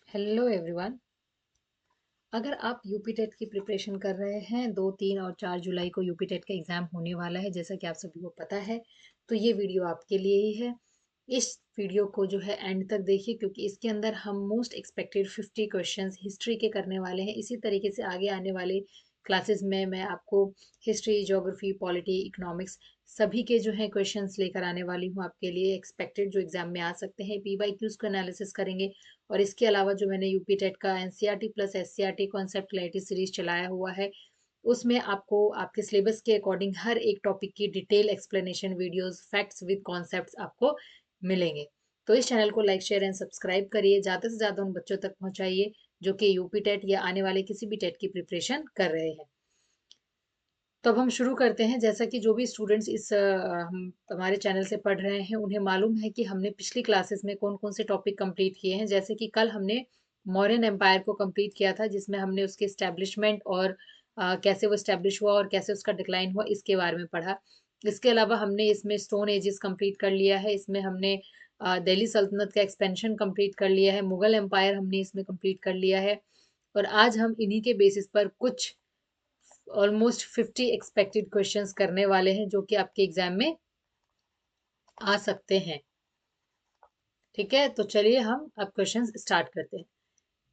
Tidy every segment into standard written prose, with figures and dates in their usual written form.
Hello everyone. अगर आप UP TET की प्रिपरेशन कर रहे हैं 2, 3 और 4 जुलाई को यूपी टेट का एग्ज़ाम होने वाला है, जैसा कि आप सभी को पता है। तो ये वीडियो आपके लिए ही है। इस वीडियो को जो है एंड तक देखिए, क्योंकि इसके अंदर हम मोस्ट एक्सपेक्टेड 50 क्वेश्चंस हिस्ट्री के करने वाले हैं। इसी तरीके से आगे आने वाले क्लासेस में मैं आपको हिस्ट्री, ज्योग्राफी, पॉलिटी, इकोनॉमिक्स सभी के जो है क्वेश्चंस लेकर आने वाली हूँ आपके लिए, एक्सपेक्टेड जो एग्जाम में आ सकते हैं। PYQs का एनालिसिस करेंगे। और इसके अलावा जो मैंने यूपी टेट का NCERT plus SCERT concept clarity series चलाया हुआ है, उसमें आपको आपके सिलेबस के अकॉर्डिंग हर एक टॉपिक की detail explanation videos, facts with concepts आपको मिलेंगे। तो इस चैनल को लाइक, शेयर एंड सब्सक्राइब करिए, ज़्यादा से ज़्यादा उन बच्चों तक पहुंचाइए जो कि यूपी टेट या आने वाले किसी भी टेट की प्रिपरेशन कर रहे हैं। तो अब हम शुरू करते हैं। जैसा कि जो भी स्टूडेंट्स इस हम हमारे चैनल से पढ़ रहे हैं, उन्हें मालूम है कि हमने पिछली क्लासेस में कौन कौन से टॉपिक कंप्लीट किए हैं। जैसे कि कल हमने मौर्यन एम्पायर को कंप्लीट किया था, जिसमें हमने उसके इस्टेब्लिशमेंट और कैसे वो इस्टेब्लिश हुआ और कैसे उसका डिक्लाइन हुआ, इसके बारे में पढ़ा। इसके अलावा हमने इसमें स्टोन एजेस कंप्लीट कर लिया है। इसमें हमने दिल्ली सल्तनत का एक्सपेंशन कंप्लीट कर लिया है। मुगल एम्पायर हमने इसमें कंप्लीट कर लिया है। और आज हम इन्हीं के बेसिस पर कुछ ऑलमोस्ट 50 एक्सपेक्टेड क्वेश्चंस करने वाले हैं, जो कि आपके एग्जाम में आ सकते हैं। ठीक है, तो चलिए हम अब क्वेश्चंस स्टार्ट करते हैं।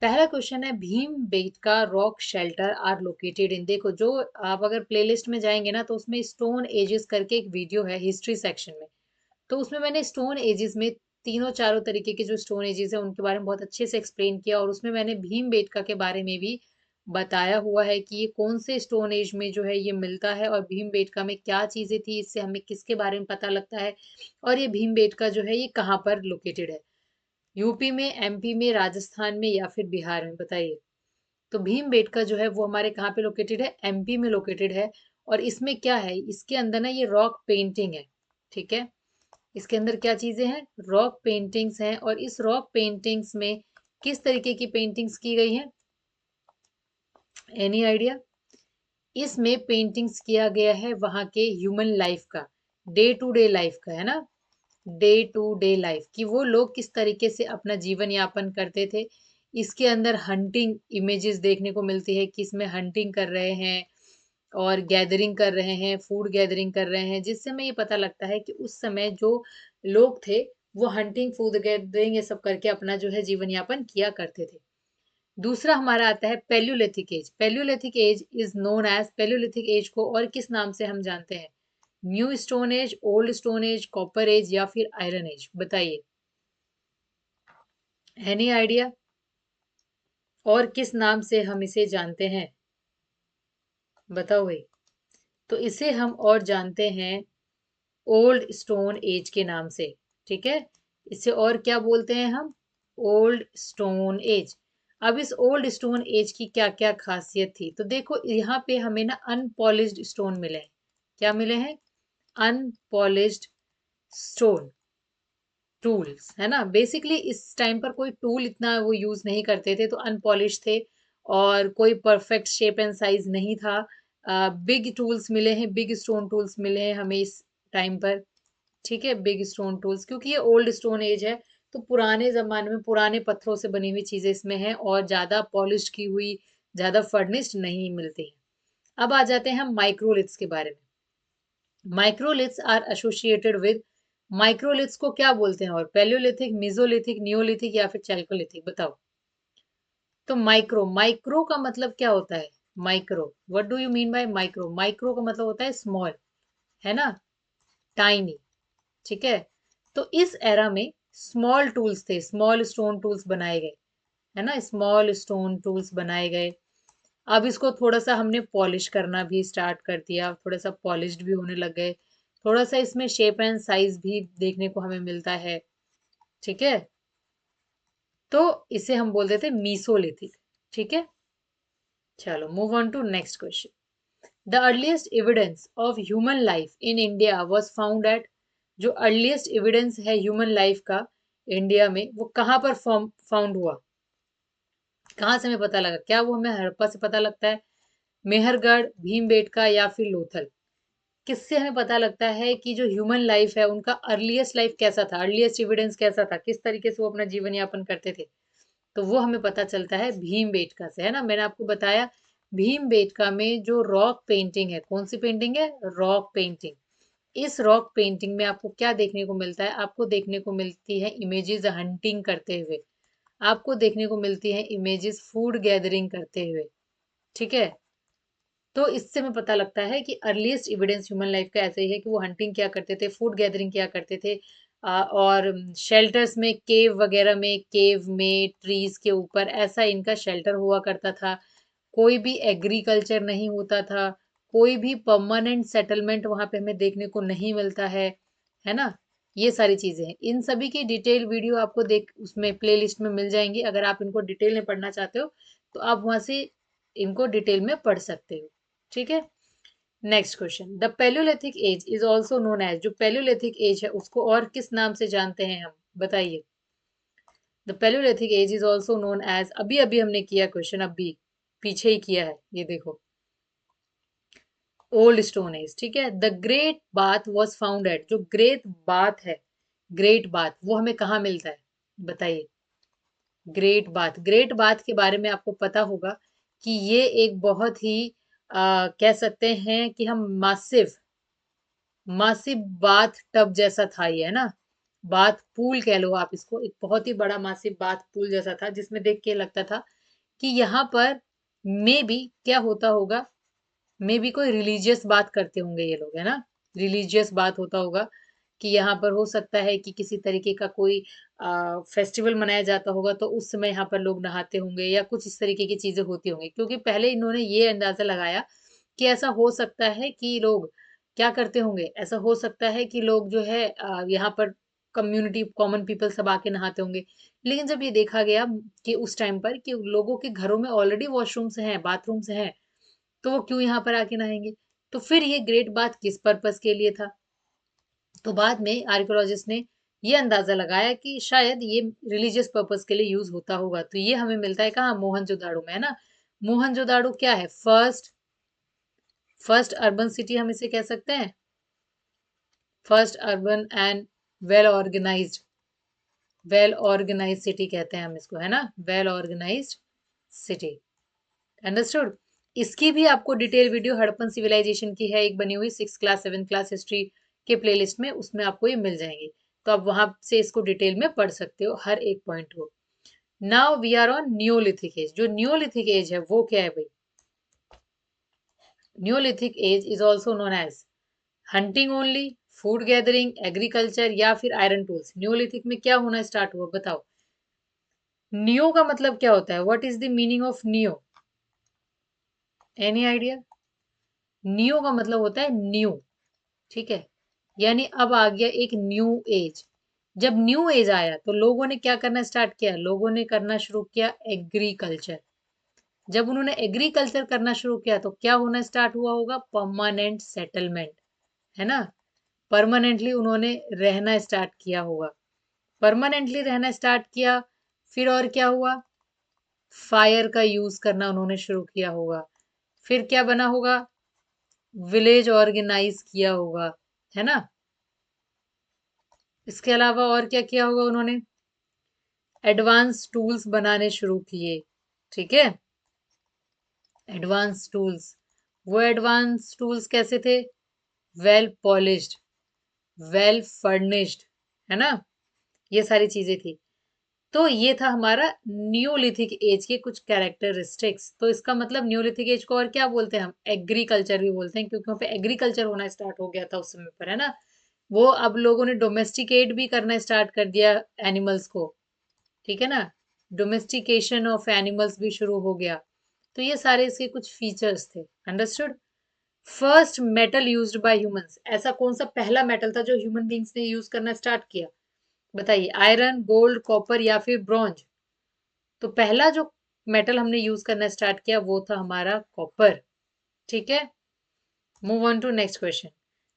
पहला क्वेश्चन है, Bhimbetka rock shelter are located in. देखो, जो आप अगर प्लेलिस्ट में जाएंगे ना, तो उसमें स्टोन एजेस करके एक वीडियो है हिस्ट्री सेक्शन में। तो उसमें मैंने स्टोन एजेस में तीनों चारों तरीके के जो स्टोन एजेस है उनके बारे में बहुत अच्छे से एक्सप्लेन किया, और उसमें मैंने भीम बेटका के बारे में भी बताया हुआ है कि ये कौन से स्टोन एज में जो है ये मिलता है, और भीम बेटका में क्या चीजें थी, इससे हमें किसके बारे में पता लगता है, और ये भीम बेटका जो है ये कहाँ पर लोकेटेड है। यूपी में, एमपी में, राजस्थान में या फिर बिहार में, बताइए। तो भीम बेटका जो है वो हमारे कहाँ पे लोकेटेड है? एमपी में लोकेटेड है। और इसमें क्या है, इसके अंदर ना ये रॉक पेंटिंग है। ठीक है, इसके अंदर क्या चीजें हैं? रॉक पेंटिंग्स हैं। और इस रॉक पेंटिंग्स में किस तरीके की पेंटिंग्स की गई हैं? Any idea? इसमें पेंटिंग्स किया गया है वहां के ह्यूमन लाइफ का, डे टू डे लाइफ का, है ना। डे टू डे लाइफ कि वो लोग किस तरीके से अपना जीवन यापन करते थे। इसके अंदर हंटिंग इमेजेस देखने को मिलती है कि इसमें हंटिंग कर रहे हैं और गैदरिंग कर रहे हैं, फूड गैदरिंग कर रहे हैं, जिससे हमें ये पता लगता है कि उस समय जो लोग थे वो हंटिंग, फूड गैदरिंग, ये सब करके अपना जो है जीवन यापन किया करते थे। दूसरा हमारा आता है paleolithic age. Paleolithic age is known age, paleolithic age को और किस नाम से हम जानते हैं? New stone age, old stone age, copper age या फिर आयरन एज, बताइए। Any idea? और किस नाम से हम इसे जानते हैं? बताओ भाई। तो इसे हम और जानते हैं ओल्ड स्टोन एज के नाम से। ठीक है, इसे और क्या बोलते हैं हम? Old stone as. अब इस ओल्ड स्टोन एज की क्या क्या खासियत थी, तो देखो यहाँ पे हमें ना अनपॉलिश्ड स्टोन मिले हैं। क्या मिले हैं? अनपॉलिश्ड स्टोन टूल्स, है ना। बेसिकली इस टाइम पर कोई टूल इतना वो यूज नहीं करते थे, तो अनपॉलिश थे। और कोई परफेक्ट शेप एंड साइज नहीं था। बिग टूल्स मिले हैं, बिग स्टोन टूल्स मिले हैं हमें इस टाइम पर। ठीक है, बिग स्टोन टूल्स, क्योंकि ये ओल्ड स्टोन एज है, तो पुराने जमाने में पुराने पत्थरों से बनी हुई चीजें इसमें हैं, और ज्यादा पॉलिश की हुई, ज्यादा फर्निश्ड नहीं मिलती हैं। अब आ जाते हैं हम माइक्रोलिथ्स के बारे में। Microliths are associated with, microliths को क्या बोलते हैं? और पैलियोलिथिक, मेसोलिथिक, नियोलिथिक या फिर चैल्कोलिथिक, बताओ। तो माइक्रो, माइक्रो का मतलब क्या होता है? Micro, what do you mean by micro? Micro का मतलब होता है स्मॉल, है ना, टाइनी। ठीक है, तो इस एरा में स्मॉल टूल्स थे, स्मॉल स्टोन टूल्स बनाए गए, है ना, स्मॉल स्टोन टूल्स बनाए गए। अब इसको थोड़ा सा हमने पॉलिश करना भी स्टार्ट कर दिया, थोड़ा सा पॉलिश्ड भी होने लग गए। थोड़ा सा इसमें शेप एंड साइज भी देखने को हमें मिलता है। ठीक है, तो इसे हम बोल देते मीसोलिथिक। ठीक है, चलो move on to next question. The earliest evidence of human life in India was found at, जो अर्लीस्ट एविडेंस है ह्यूमन लाइफ का इंडिया में, वो कहाँ पर फाउंड हुआ? कहाँ से हमें पता लगा? क्या वो हमें हड़प्पा से पता लगता है, मेहरगढ़, भीमबेटका या फिर लोथल? किससे हमें पता लगता है कि जो ह्यूमन लाइफ है उनका अर्लीस्ट लाइफ कैसा था, अर्लीस्ट एविडेंस कैसा था, किस तरीके से वो अपना जीवन यापन करते थे? तो वो हमें पता चलता है भीमबेटका से, है ना। मैंने आपको बताया भीमबेटका में जो रॉक पेंटिंग है, कौन सी पेंटिंग है, रॉक पेंटिंग। इस रॉक पेंटिंग में आपको क्या देखने को मिलता है, आपको देखने को मिलती है इमेजेस हंटिंग करते हुए, आपको देखने को मिलती है इमेजेस फूड गैदरिंग करते हुए, ठीक है। तो इससे हमें पता लगता है कि अर्लीस्ट एविडेंस ह्यूमन लाइफ का ऐसे ही है कि वो हंटिंग क्या करते थे, फूड गैदरिंग क्या करते थे, और शेल्टर्स में, केव में ट्रीज के ऊपर ऐसा इनका शेल्टर हुआ करता था। कोई भी एग्रीकल्चर नहीं होता था, कोई भी परमानेंट सेटलमेंट वहां पे हमें देखने को नहीं मिलता है ना। ये सारी चीजें हैं, इन सभी की डिटेल वीडियो आपको देख उसमें प्लेलिस्ट में मिल जाएंगी। अगर आप इनको डिटेल में पढ़ना चाहते हो तो आप वहां से इनको डिटेल में पढ़ सकते हो, ठीक है। Next question, the palaeolithic age is also known age, जो पैलियोलिथिक एज है उसको और किस नाम से जानते हैं हम, बताइए। The palaeolithic age is also known age, अभी अभी हमने किया क्वेश्चन, अभी पीछे ही किया है, ये देखो, ओल्ड स्टोन एज, ठीक है। The great bath was found at, जो ग्रेट बाथ है, ग्रेट बाथ वो हमें कहाँ मिलता है, बताइए। ग्रेट बाथ के बारे में आपको पता होगा कि ये एक बहुत ही कह सकते हैं कि हम मासिव मासिव बाथ टब जैसा था ये, है ना। बाथ पूल कह लो आप इसको, एक बहुत ही बड़ा मासिव बाथ पूल जैसा था, जिसमें देख के लगता था कि यहाँ पर मे बी क्या होता होगा, मे बी कोई रिलीजियस बात करते होंगे ये लोग, है ना। रिलीजियस बात होता होगा कि यहाँ पर हो सकता है कि किसी तरीके का कोई फेस्टिवल मनाया जाता होगा, तो उस समय यहाँ पर लोग नहाते होंगे या कुछ इस तरीके की चीजें होती होंगी, क्योंकि पहले इन्होंने ये अंदाजा लगाया कि ऐसा हो सकता है कि लोग क्या करते होंगे, ऐसा हो सकता है कि लोग जो है यहाँ पर कम्युनिटी कॉमन पीपल सब आके नहाते होंगे। लेकिन जब ये देखा गया कि उस टाइम पर कि लोगों के घरों में ऑलरेडी वॉशरूम्स हैं, बाथरूम्स हैं, तो वो क्यों यहाँ पर आके नहाएंगे। तो फिर ये ग्रेट बाथ किस पर्पस के लिए था, तो बाद में आर्कियोलॉजिस्ट ने ये अंदाजा लगाया कि शायद ये रिलीजियस पर्पस के लिए यूज होता होगा। तो ये हमें मिलता है कहाँ, मोहनजोदाड़ो में, है ना। मोहनजोदाड़ो क्या है, फर्स्ट अर्बन सिटी हम इसे कह सकते हैं, first urban and well organised, well organise city कहते हैं हम इसको, है ना, वेल ऑर्गेनाइज्ड सिटी। अंडरस्टूड। इसकी भी आपको डिटेल वीडियो हड़प्पन सिविलाइजेशन की है एक बनी हुई, 6 क्लास 7 क्लास हिस्ट्री के प्लेलिस्ट में, उसमें आपको ये मिल जाएंगे। तो आप वहां से इसको डिटेल में पढ़ सकते हो हर एक पॉइंट को। Now we are on neolithic age, जो न्यूलिथिक एज है वो क्या है भाई। Neolithic age is also known age hunting only, food gathering, agriculture या फिर आयरन टूल्स। न्यूलिथिक में क्या होना स्टार्ट हुआ, बताओ। नियो का मतलब क्या होता है, what is the meaning of neo, any idea. Neo का मतलब होता है न्यू, ठीक है। यानी अब आ गया एक न्यू एज। जब न्यू एज आया तो लोगों ने क्या करना स्टार्ट किया, लोगों ने करना शुरू किया एग्रीकल्चर। जब उन्होंने एग्रीकल्चर करना शुरू किया तो क्या होना स्टार्ट हुआ होगा, परमानेंट सेटलमेंट, है ना। परमानेंटली उन्होंने रहना स्टार्ट किया होगा, परमानेंटली रहना स्टार्ट किया। फिर और क्या हुआ, फायर का यूज करना उन्होंने शुरू किया होगा। फिर क्या बना होगा, विलेज ऑर्गेनाइज किया होगा, है ना। इसके अलावा और क्या किया होगा उन्होंने, एडवांस टूल्स बनाने शुरू किए, ठीक है। एडवांस टूल्स, वो एडवांस टूल्स कैसे थे, वेल पॉलिश्ड, वेल फर्निश्ड, है ना। ये सारी चीजें थी। तो ये था हमारा न्यूलिथिक एज के कुछ कैरेक्टरिस्टिक्स। तो इसका मतलब न्यूलिथिक एज को और क्या बोलते हैं हम, एग्रीकल्चर भी बोलते हैं, क्योंकि वहाँ पे एग्रीकल्चर होना स्टार्ट हो गया था उस समय पर, है ना। वो अब लोगों ने डोमेस्टिकेट भी करना स्टार्ट कर दिया एनिमल्स को, ठीक है ना। डोमेस्टिकेशन ऑफ एनिमल्स भी शुरू हो गया। तो ये सारे इसके कुछ फीचर्स थे, understood. First metal used by humans, ऐसा कौन सा पहला मेटल था जो ह्यूमन बींग्स ने यूज करना स्टार्ट किया, बताइए। आयरन, गोल्ड, कॉपर या फिर ब्रॉन्ज। तो पहला जो मेटल हमने यूज करना स्टार्ट किया वो था हमारा कॉपर, ठीक है। Move on to next question,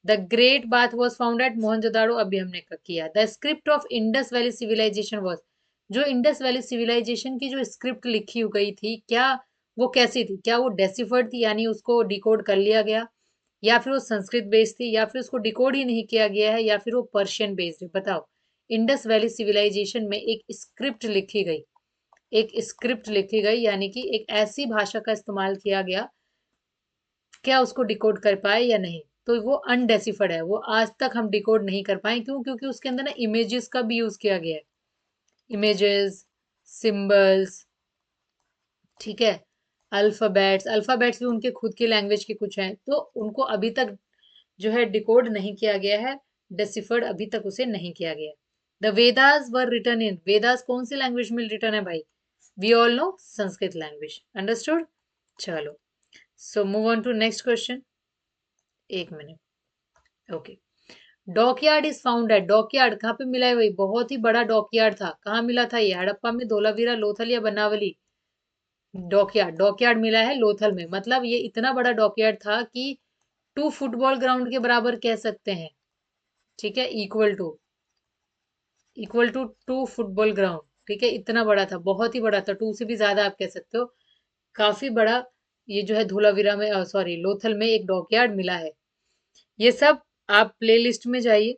the great bath was found at Mohenjodaro, अभी हमने किया। The script of Indus valley civilisation was, जो इंडस वैली सिविलाइजेशन की जो स्क्रिप्ट लिखी गई थी, क्या वो कैसी थी, क्या वो डेसिफर्ड थी, यानी उसको डिकोड कर लिया गया, या फिर वो संस्कृत बेस्ड थी, या फिर उसको डिकोड ही नहीं किया गया है, या फिर वो पर्शियन बेस्ड है, बताओ। इंडस वैली सिविलाइजेशन में एक स्क्रिप्ट लिखी गई, एक स्क्रिप्ट लिखी गई, यानी कि एक ऐसी भाषा का इस्तेमाल किया गया, क्या उसको डिकोड कर पाए या नहीं, तो वो अनडेसिफर्ड है, वो आज तक हम डिकोड नहीं कर पाए। क्यों? क्योंकि उसके अंदर ना इमेजेस का भी यूज किया गया है, इमेजेस, सिंबल्स, ठीक है, अल्फाबेट्स, अल्फाबेट्स भी उनके खुद की लैंग्वेज के कुछ हैं, तो उनको अभी तक जो है डिकोड नहीं किया गया है, डेसिफर्ड अभी तक उसे नहीं किया गया। The Vedas were written in, Vedas कौन सी लैंग्वेज में रिटन है भाई? We all know Sanskrit language, understood. चलो, so move on to next question. एक minute, okay. Dockyard is found at, dockyard कहाँ पे मिला है भाई? बहुत ही बड़ा डॉकयार्ड था, कहाँ मिला था ये? हड़प्पा में, धोलावीरा, लोथल या बनावली? डॉकयार्ड, डॉकयार्ड मिला है लोथल में, मतलब ये इतना बड़ा डॉकयार्ड था कि 2 फुटबॉल ग्राउंड के बराबर कह सकते हैं, ठीक है, इक्वल टू 2 फुटबॉल ग्राउंड, ठीक है, इतना बड़ा था, बहुत ही बड़ा था, 2 से भी ज्यादा आप कह सकते हो, काफी बड़ा। ये जो है धोलावीरा में, सॉरी, लोथल में एक डॉकयार्ड मिला है। ये सब आप प्ले लिस्ट में जाइए,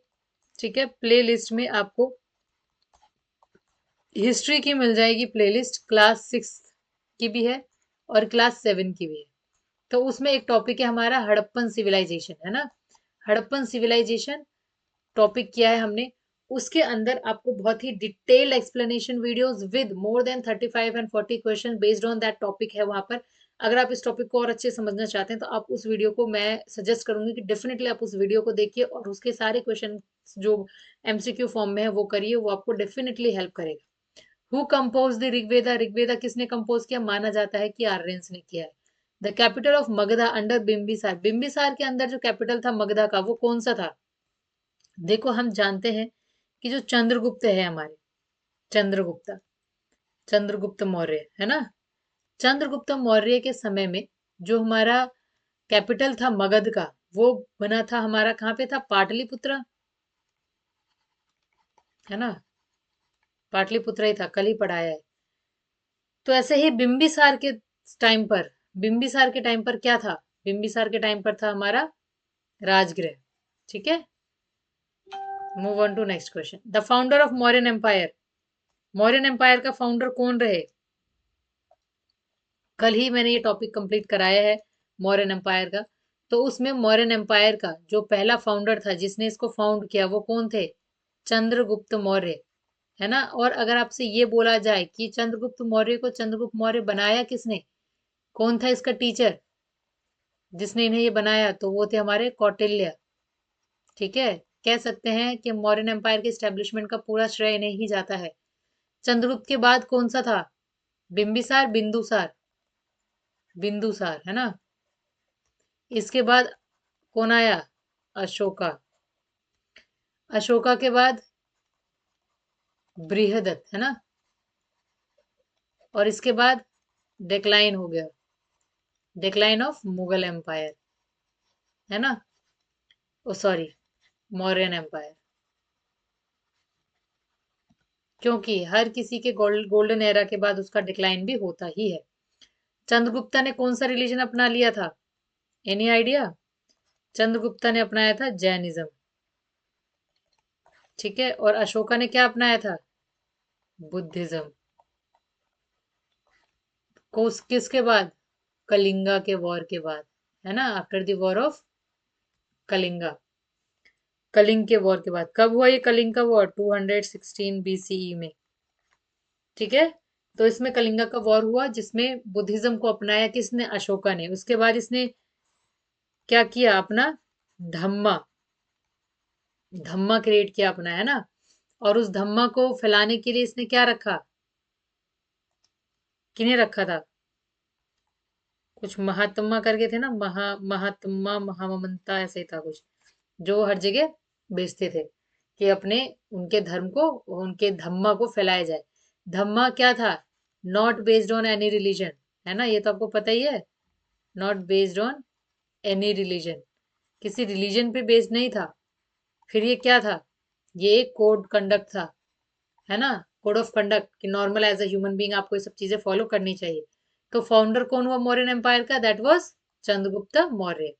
ठीक है, प्ले लिस्ट में आपको हिस्ट्री की मिल जाएगी प्लेलिस्ट, क्लास 6 की भी है और क्लास 7 की भी है। तो उसमें एक टॉपिक है हमारा हड़प्पन सिविलाइजेशन, है ना, हड़प्पन सिविलाइजेशन टॉपिक किया है हमने। उसके अंदर आपको बहुत ही detailed explanation videos with more than 35 and 40 question based on that topic है वहां पर। अगर आप इस टॉपिक को और अच्छे समझना चाहते हैं तो आप उस वीडियो को, मैं सजेस्ट करूंगी कि डेफिनेटली आप उस वीडियो को देखिए और उसके सारे क्वेश्चन जो एमसीक्यू फॉर्म में है वो करिए, वो आपको डेफिनेटली हेल्प करेगा। Who compose the Rigveda, Rigveda किसने कंपोज किया? माना जाता है कि आर्यंस ने किया है। The capital of Magadha under Bimbisara, Bimbisara के अंदर जो कैपिटल था मगधा का, वो कौन सा था? देखो, हम जानते हैं कि जो चंद्रगुप्त है हमारे, चंद्रगुप्त, चंद्रगुप्त मौर्य, है ना, चंद्रगुप्त मौर्य के समय में जो हमारा कैपिटल था मगध का, वो बना था हमारा, कहाँ पे था? पाटलिपुत्र, है ना, पाटलिपुत्र ही था, कल ही पढ़ाया है। तो ऐसे ही बिम्बिसार के टाइम पर, बिम्बिसार के टाइम पर क्या था? बिम्बिसार के टाइम पर था हमारा राजगृह, ठीक है। Move on to next question. The founder of Mauryan empire, Mauryan empire का फाउंडर कौन रहे? कल ही मैंने ये टॉपिक कंप्लीट कराया है मौर्यन एम्पायर का। तो उसमें मौर्यन एम्पायर का जो पहला फाउंडर था, जिसने इसको फाउंड किया, वो कौन थे? चंद्रगुप्त मौर्य, है ना। और अगर आपसे ये बोला जाए कि चंद्रगुप्त मौर्य को चंद्रगुप्त मौर्य बनाया किसने, कौन था इसका टीचर जिसने इन्हें ये बनाया, तो वो थे हमारे कौटिल्य, ठीक है। कह सकते हैं कि मौर्यन एम्पायर के स्टैब्लिशमेंट का पूरा श्रेय इन्हें ही जाता है। चंद्रगुप्त के बाद कौन सा था? बिंबिसार, बिंदुसार, बिंदुसार, है ना। इसके बाद कौन आया? अशोका, अशोका के बाद बृहदत्त, है ना। और इसके बाद डिक्लाइन हो गया, डिक्लाइन ऑफ मुगल एम्पायर, है ना, ओ सॉरी, मौर्यन एम्पायर। क्योंकि हर किसी के गोल्डन एरा के बाद उसका डिक्लाइन भी होता ही है। चंद्रगुप्ता ने कौन सा रिलीजन अपना लिया था? Any idea? चंद्रगुप्ता ने अपनाया था जैनिज्म, ठीक है। और अशोका ने क्या अपनाया था? बुद्धिज्म। किसके बाद? कलिंगा के वॉर के बाद, है ना, after the war of Kalinga, Kalinga के वॉर के बाद। कब हुआ ये कलिंग का वॉर? 216 बीसीई में, ठीक है। तो इसमें कलिंगा का वॉर हुआ जिसमें बुद्धिज्म को अपनाया किसने? अशोका ने। उसके बाद इसने क्या किया? अपना धम्मा, धम्मा क्रिएट किया अपना, है ना। और उस धम्मा को फैलाने के लिए इसने क्या रखा? किन्हें रखा था? कुछ महात्मा करके थे ना, महात्मा, महामंता, ऐसे ही था कुछ, जो हर जगह बेचते थे कि अपने, उनके धर्म को, उनके धम्मा को फैलाया जाए। धम्मा क्या था? Not based on any religion, है ना, ये तो आपको पता ही है। Not based on any religion, किसी रिलीजन पे बेस्ड नहीं था। फिर ये क्या था? ये एक कोड कंडक्ट था, है ना, कोड ऑफ कंडक्ट, कि normal as a human being आपको ये सब चीजें फॉलो करनी चाहिए। तो फाउंडर कौन हुआ मौर्यन एम्पायर का? That was Chandragupta Maurya.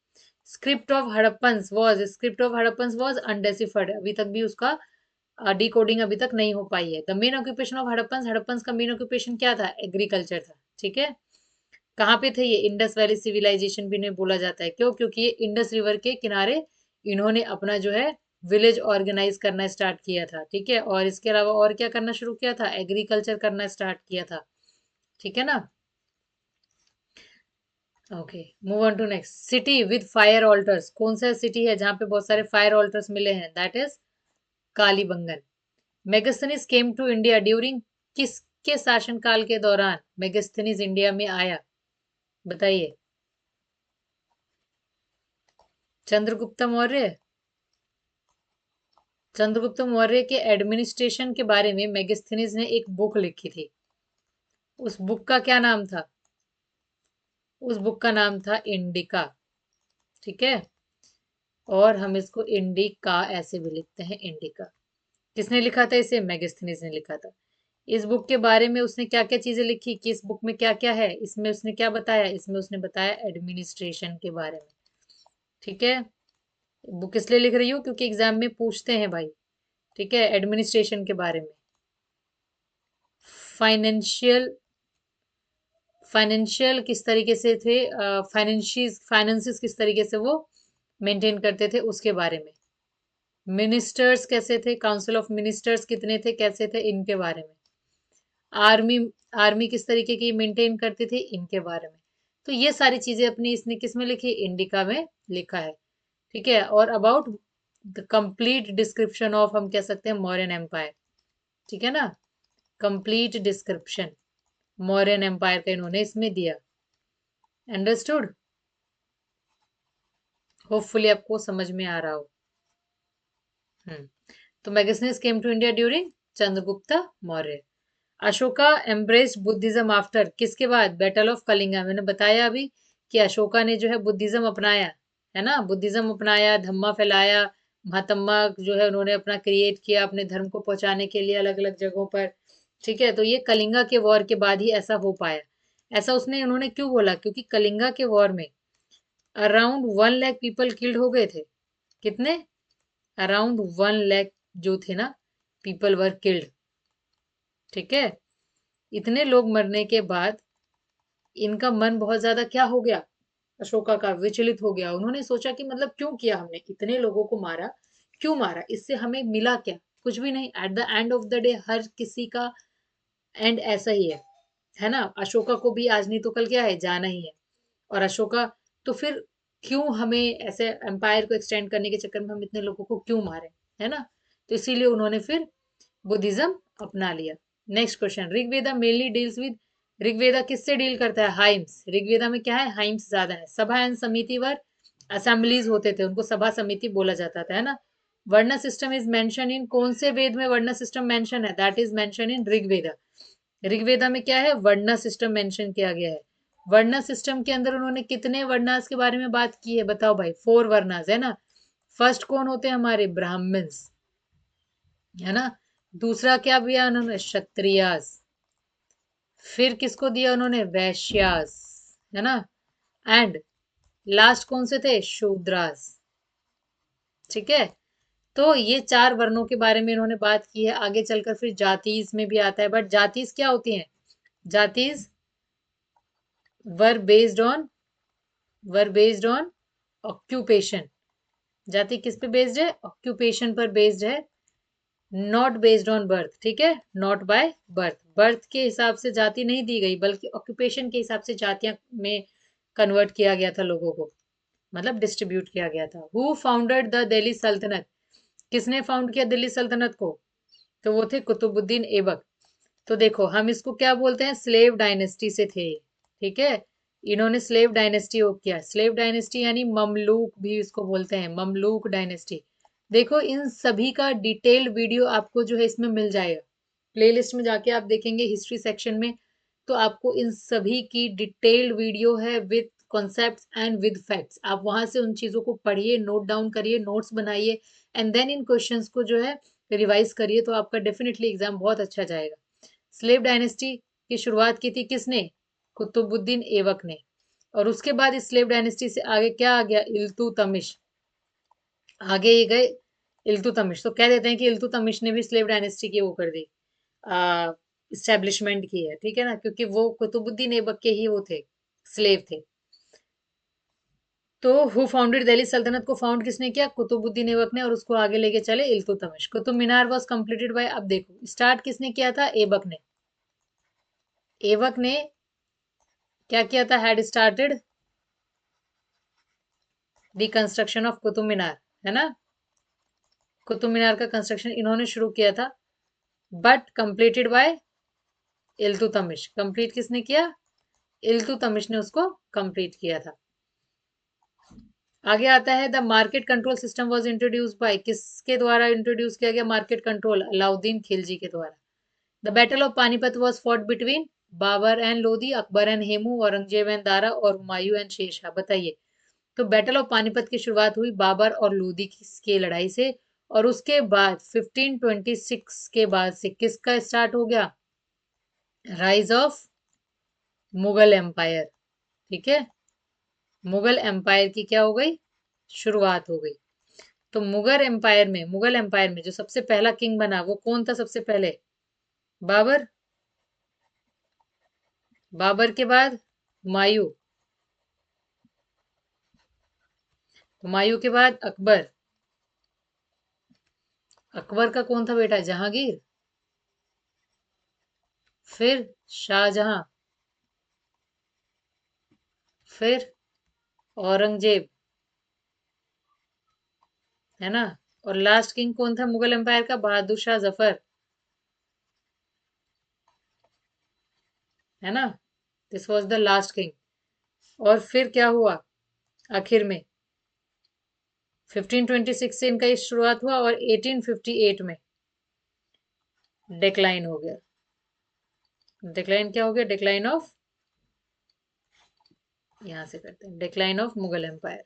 Script of Harappans was, script of Harappans was undeciphered, अभी तक भी उसका डिकोडिंग अभी तक नहीं हो पाई है। The main occupation of Harappans का मेन ऑक्यूपेशन क्या था? एग्रीकल्चर था। ठीक है, कहाँ पे थे ये? इंडस वैली सिविलाइजेशन भी इन्हें बोला जाता है। क्यों? क्योंकि ये इंडस रिवर के किनारे इन्होंने अपना जो है विलेज ऑर्गेनाइज करना स्टार्ट किया था। ठीक है, और इसके अलावा और क्या करना शुरू किया था? एग्रीकल्चर करना स्टार्ट किया था। ठीक है ना? Okay, move on to next. City with fire altars, कौन सा सिटी है जहां पे बहुत सारे फायर ऑल्टर्स मिले हैं? That is Kalibangan. Megasthenes came to India during, किसके शासनकाल के दौरान मेगास्थनीज इंडिया में आया? बताइए। चंद्रगुप्त मौर्य। चंद्रगुप्त मौर्य के एडमिनिस्ट्रेशन के बारे में मेगास्थनीज ने एक बुक लिखी थी। उस बुक का क्या नाम था? उस बुक का नाम था इंडिका। ठीक है, और हम इसको इंडिका ऐसे भी लिखते हैं, इंडिका। किसने लिखा था इसे? मेगास्थनीज ने लिखा था। इस बुक के बारे में उसने क्या क्या चीजें लिखी, कि इस बुक में क्या क्या है? इसमें उसने क्या बताया? इसमें उसने बताया एडमिनिस्ट्रेशन के बारे में। ठीक है, बुक इसलिए लिख रही हूँ क्योंकि एग्जाम में पूछते हैं भाई। ठीक है, एडमिनिस्ट्रेशन के बारे में। फाइनेंशियल फाइनेंशियल किस तरीके से थे, फाइनेंसिस किस तरीके से वो मेंटेन करते थे, उसके बारे में। मिनिस्टर्स कैसे थे, काउंसिल ऑफ मिनिस्टर्स कितने थे, कैसे थे, इनके बारे में। आर्मी आर्मी किस तरीके की मेंटेन करती थी, इनके बारे में। तो ये सारी चीजें अपनी इसने किस में लिखी? इंडिका में लिखा है। ठीक है, और about the complete description of, हम कह सकते हैं, मौर्यन एम्पायर। ठीक है ना, कंप्लीट डिस्क्रिप्शन मौर्यन एम्पायर का इन्होंने इसमें दिया। अंडरस्टूड? होपफुली आपको समझ में आ रहा हो। तो Megasthenes came to India during Chandragupta Maurya. Ashoka embraced Buddhism after, किसके बाद? Battle of Kalinga. मैंने बताया अभी कि अशोका ने जो है बुद्धिज्म अपनाया, है ना, बुद्धिज्म अपनाया, धम्मा फैलाया। महात्मा जो है उन्होंने अपना क्रिएट किया अपने धर्म को पहुंचाने के लिए अलग अलग जगहों पर। ठीक है, तो ये कलिंगा के वॉर के बाद ही ऐसा हो पाया। ऐसा उसने उन्होंने क्यों बोला? क्योंकि कलिंगा के वॉर में अराउंड 1 लाख पीपल किल्ड हो गए थे। कितने? अराउंड 1 लाख जो थे ना, पीपल वर किल्ड। ठीक है, इतने लोग मरने के बाद इनका मन बहुत ज्यादा क्या हो गया? अशोका का विचलित हो गया। उन्होंने सोचा कि मतलब क्यों किया हमने, इतने लोगों को मारा, क्यों मारा, इससे हमें मिला क्या? कुछ भी नहीं। At the end of the day हर किसी का एंड ऐसा ही है ना। अशोका को भी आज नहीं तो कल क्या है, जाना ही है। और अशोका, तो फिर क्यों हमें ऐसे एम्पायर को एक्सटेंड करने के चक्कर में हम इतने लोगों को क्यों मारे, है ना। तो इसीलिए उन्होंने फिर बुद्धिज्म अपना लिया। Next question, Rigveda mainly deals with, Rigveda किससे डील करता है? हाइम्स। ऋग्वेदा में क्या है? हाइम्स ज्यादा है। सभा एंड समिति वर असेंबलीज होते थे, उनको सभा समिति बोला जाता था, है ना। वर्ण सिस्टम इज मेंशन इन, कौन से वेद में वर्ण सिस्टम मेंशन है? That is mention in Rigveda. Rigveda में क्या है? वर्ण सिस्टम मेंशन किया गया है। वर्ण सिस्टम के अंदर उन्होंने कितने वर्णास के बारे में बात की है? बताओ भाई। 4 वर्णास, है ना। फर्स्ट कौन होते हैं? हमारे ब्राह्मण्स, है ना। दूसरा क्या दिया उन्होंने? क्षत्रियास। फिर किसको दिया उन्होंने? वैश्यास, है ना। एंड लास्ट कौन से थे? शूद्रास। ठीक है, तो ये 4 वर्णों के बारे में इन्होंने बात की है। आगे चलकर फिर जातीज में भी आता है, बट जातीज क्या होती हैं? जातीज वर बेस्ड ऑन, ऑक्यूपेशन। जाति किस पे बेस्ड है? ऑक्यूपेशन पर बेस्ड है, नॉट बेस्ड ऑन बर्थ। ठीक है, नॉट बाय बर्थ। बर्थ के हिसाब से जाति नहीं दी गई, बल्कि ऑक्यूपेशन के हिसाब से जातियां में कन्वर्ट किया गया था लोगों को, मतलब डिस्ट्रीब्यूट किया गया था। हु फाउंडेड द दिल्ली सल्तनत, किसने फाउंड किया दिल्ली सल्तनत को? तो वो थे कुतुबुद्दीन ऐबक। तो देखो हम इसको क्या बोलते हैं? स्लेव डायनेस्टी से थे। ठीक है, इन्होंने स्लेव डायनेस्टी हो किया। स्लेव डायनेस्टी यानी ममलूक भी इसको बोलते हैं, ममलूक डायनेस्टी। देखो इन सभी का डिटेल्ड वीडियो आपको जो है इसमें मिल जाएगा। प्लेलिस्ट में जाके आप देखेंगे हिस्ट्री सेक्शन में, तो आपको इन सभी की डिटेल्ड वीडियो है with concepts and with facts. आप वहां से उन चीजों को पढ़िए, नोट डाउन करिए, नोट्स बनाइए, एंड देन इन क्वेश्चंस को जो है रिवाइज करिए, तो आपका डेफिनेटली एग्जाम बहुत अच्छा जाएगा। स्लेव डायनेस्टी की शुरुआत की थी किसने? कुतुबुद्दीन ऐबक ने। और उसके बाद इस स्लेव डायनेस्टी से आगे क्या आ गया? इल्तुतमिश। आगे ये गए इल्तुतमिश। तो कह देते हैं कि इल्तुतमिश ने भी स्लेव डायनेस्टी की वो कर दी, इस्टेब्लिशमेंट की है, ठीक है ना, क्योंकि वो कुतुबुद्दीन ऐबक के ही वो थे, स्लेव थे। तो हु फाउंडेड दिल्ली सल्तनत को फाउंड किसने किया? कुतुबुद्दीन ऐबक ने, और उसको आगे लेके चले Iltutmish. Qutub Minar was completed by, अब देखो स्टार्ट किसने किया था? ऐबक ने। ऐबक ने क्या किया था? Had started the construction of Qutub Minar, है ना। कुतुब मीनार का कंस्ट्रक्शन इन्होंने शुरू किया था, but completed by Iltutmish. Complete किसने किया? इल्तुतमिश ने उसको कंप्लीट किया था। आगे आता है, the market control system was introduce bye, किसके द्वारा इंट्रोड्यूस किया गया मार्केट कंट्रोल? अलाउद्दीन खिलजी के द्वारा। The battle of Panipat was fought between Babur and Lodhi, Akbar and Hemu, Aurangzeb and Dara, और हुमायूं एंड शेरशाह। बताइए। तो बैटल ऑफ पानीपत की शुरुआत हुई बाबर और लोधी की लड़ाई से, और उसके बाद 1526 के बाद से किसका स्टार्ट हो गया? Rise of Mughal empire. ठीक है, मुगल एम्पायर की क्या हो गई? शुरुआत हो गई। तो मुगल एम्पायर में जो सबसे पहला किंग बना वो कौन था सबसे पहले? बाबर। बाबर के बाद हुमायूं। हुमायूं के बाद अकबर। अकबर का कौन था बेटा? जहांगीर। फिर शाहजहां। फिर औरंगजेब, है ना। और लास्ट किंग कौन था मुगल एम्पायर का? बहादुर शाह जफर, है ना। This was the last king. और फिर क्या हुआ आखिर में? 1526 से इनका ये शुरुआत हुआ, और 1858 में डिक्लाइन हो गया। डिक्लाइन क्या हो गया? डिक्लाइन ऑफ, यहां से करते हैं, decline of Mughal empire.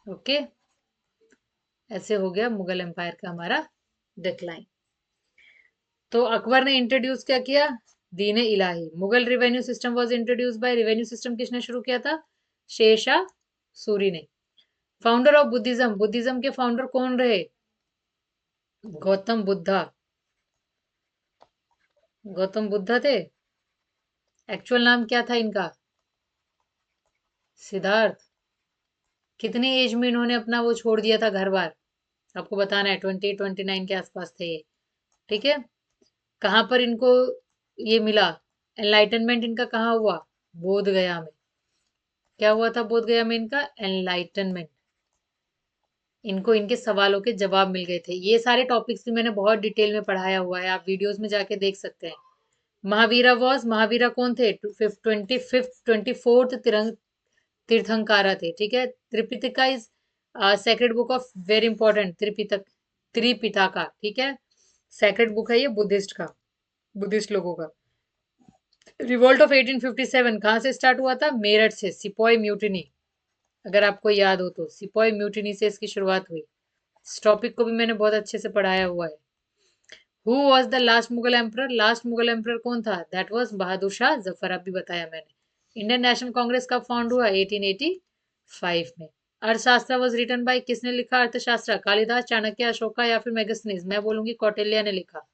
Okay, ऐसे हो गया मुगल एम्पायर का हमारा डिक्लाइन। तो अकबर ने इंट्रोड्यूस क्या किया? Din Ilahi. Mughal revenue system was introduce by, revenue system किसने शुरू किया था? शेरशाह सूरी ने। फाउंडर ऑफ बुद्धिज्म, बुद्धिज्म के फाउंडर कौन रहे? गौतम बुद्धा। गौतम बुद्धा थे। एक्चुअल नाम क्या था इनका? सिद्धार्थ। कितनी एज में इन्होंने अपना वो छोड़ दिया था घर बार? आपको बताना है, 29 के आसपास थे ये, ठीक है। कहाँ पर इनको ये मिला? एनलाइटनमेंट इनका कहाँ हुआ? बोध गया में। क्या हुआ था बोध गया में इनका? एनलाइटनमेंट। इनको इनके सवालों के जवाब मिल गए थे। ये सारे टॉपिक्स भी मैंने बहुत डिटेल में पढ़ाया हुआ है, आप वीडियोस में जाके देख सकते हैं। महावीरा वॉज, महावीरा कौन थे? 24th तीर्थंकारा थे, ठीक है। Tripitaka is sacred book of, very important, Tripitak, Tripitaka, ठीक है। सेक्रेड बुक है ये बुद्धिस्ट का, बुद्धिस्ट लोगों का। रिवोल्ट ऑफ 1857 कहाँ से स्टार्ट हुआ था? मेरठ से, सिपॉय म्यूटिनी, अगर आपको याद हो तो सिपॉय म्यूटिनी से इसकी शुरुआत हुई। इस टॉपिक को भी मैंने बहुत अच्छे से पढ़ाया हुआ है। Who was the last Mughal emperor, last Mughal emperor कौन था? दैट वॉज बहादुर शाह जफर, अभी बताया मैंने। इंडियन नेशनल कांग्रेस कब फाउंड हुआ? 1885 में। अर्थशास्त्र वॉज रिटन बाय, किसने लिखा अर्थशास्त्र? कालिदास, चाणक्य, अशोका, या फिर मेगस्थनीज? मैं बोलूंगी कौटिल्य ने लिखा,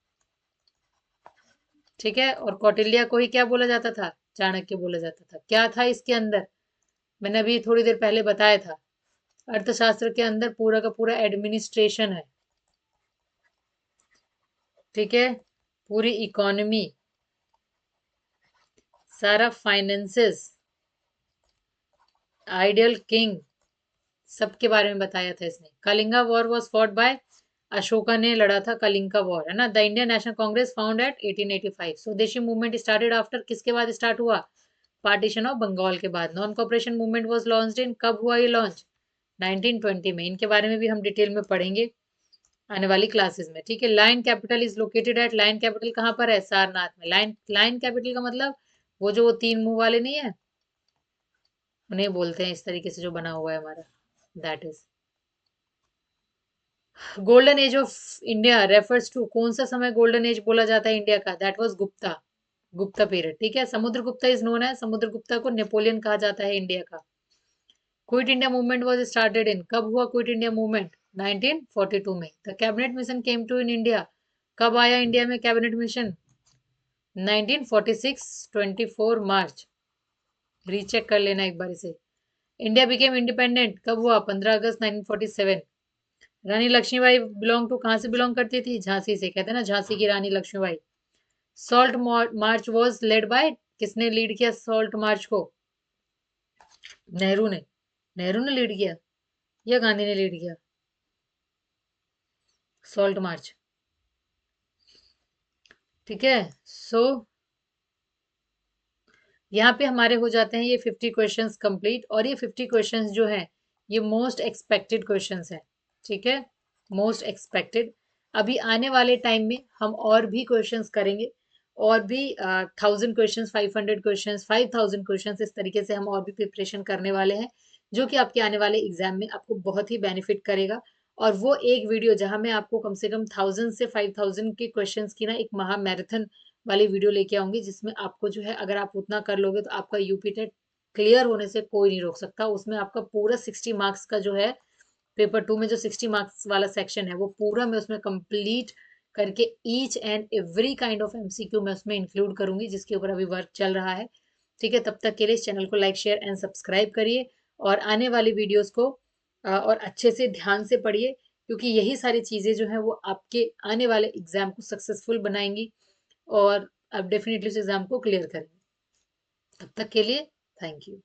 ठीक है। और कौटिल्य को ही क्या बोला जाता था? चाणक्य बोला जाता था। क्या था इसके अंदर? मैंने अभी थोड़ी देर पहले बताया था, अर्थशास्त्र के अंदर पूरा का पूरा एडमिनिस्ट्रेशन है, ठीक है। पूरी इकोनॉमी, सारा फाइनेंसेस, आइडियल किंग, सबके बारे में बताया था इसने। Kalinga war was fought by, Ashoka ने लड़ा था कलिंगा वॉर, है ना। The Indian National Congress found at 1885। Swadeshi movement started after, किसके बाद स्टार्ट हुआ? पार्टीशन ऑफ बंगाल के बाद। Non cooperation movement was launched in, कब हुआ ये लॉन्च? 1920 में। इनके बारे में भी हम डिटेल में पढ़ेंगे आने वाली क्लासेस में, ठीक है। Line capital is located at, line capital कहाँ पर है? सारनाथ में। लाइन, लाइन कैपिटल का मतलब वो जो वो तीन मुंह वाले नहीं है, उन्हें बोलते हैं, इस तरीके से जो बना हुआ है हमारा, that is. Golden age of India refers to, कौन सा समय गोल्डन एज बोला जाता है इंडिया का? That was Gupta, Gupta period, ठीक है। समुद्रगुप्ता इज नोन है, समुद्रगुप्ता को नेपोलियन कहा जाता है इंडिया का। Quit India movement was started in, कब हुआ क्विट इंडिया मूवमेंट? 1942 में। The cabinet mission came to in India, कब आया इंडिया में कैबिनेट मिशन? 1946, 24 मार्च। रीचेक कर लेना एक बार इसे। इंडिया बिकेम इंडिपेंडेंट कब हुआ? 15 अगस्त 1947। रानी लक्ष्मीबाई बिलोंग टू, कहाँ से बिलोंग करती थी? झांसी से, कहते हैं ना झांसी की Rani Lakshmibai. Salt march was led by, किसने लीड किया सॉल्ट मार्च को? नेहरू ने। नेहरू ने लीड किया या गांधी ने लीड किया सॉल्ट मार्च? ठीक है। सो यहाँ पे हमारे हो जाते हैं ये 50 क्वेश्चंस कंप्लीट। और ये 50 क्वेश्चंस जो हैं ये मोस्ट एक्सपेक्टेड क्वेश्चंस हैं। ठीक है, मोस्ट एक्सपेक्टेड। अभी आने वाले टाइम में हम और भी क्वेश्चंस करेंगे, और भी 1000 क्वेश्चंस, 500 क्वेश्चंस, 5000 क्वेश्चंस, इस तरीके से हम और भी प्रिपरेशन करने वाले हैं, जो कि आपके आने वाले एग्जाम में आपको बहुत ही बेनिफिट करेगा। और वो एक वीडियो जहां मैं आपको कम से कम 1000 से 5000 के क्वेश्चंस की ना एक महा मैराथन वाली वीडियो लेके आऊंगी, जिसमें आपको जो है अगर आप उतना कर लोगे तो आपका यूपी टेट क्लियर होने से कोई नहीं रोक सकता। उसमें आपका पूरा 60 मार्क्स का जो है, पेपर 2 में जो 60 मार्क्स वाला सेक्शन है वो पूरा मैं उसमें कंप्लीट करके each and every kind of MCQ मैं उसमें इंक्लूड करूंगी, जिसके ऊपर अभी वर्क चल रहा है। ठीक है, तब तक के लिए इस चैनल को लाइक शेयर एंड सब्सक्राइब करिए, और आने वाली वीडियोस को और अच्छे से ध्यान से पढ़िए, क्योंकि यही सारी चीजें जो है वो आपके आने वाले एग्जाम को सक्सेसफुल बनाएंगी, और आप डेफिनेटली उस एग्जाम को क्लियर करेंगे। तब तक के लिए थैंक यू।